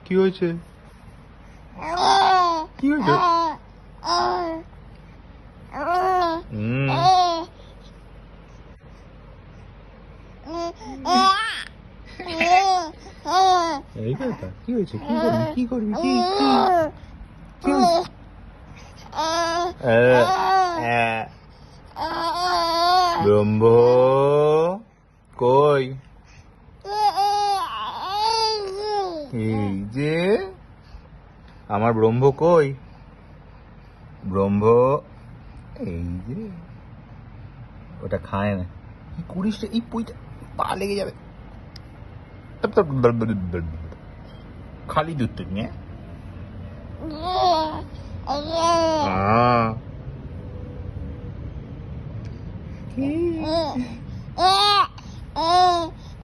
কি হয়েছে? কি হয়েছে? এই কথা কি হয়েছে? কি করবি? কি করবি? কি কি কি হয়েছে? ব্রহ্ম কই? এই যে আমার ব্রহ্ম কই? ব্রহ্ম এই যে ওটা খায় না। কি করিস রে? এই পইটা পা লেগে যাবে। খালি দুধ তো নিয়ে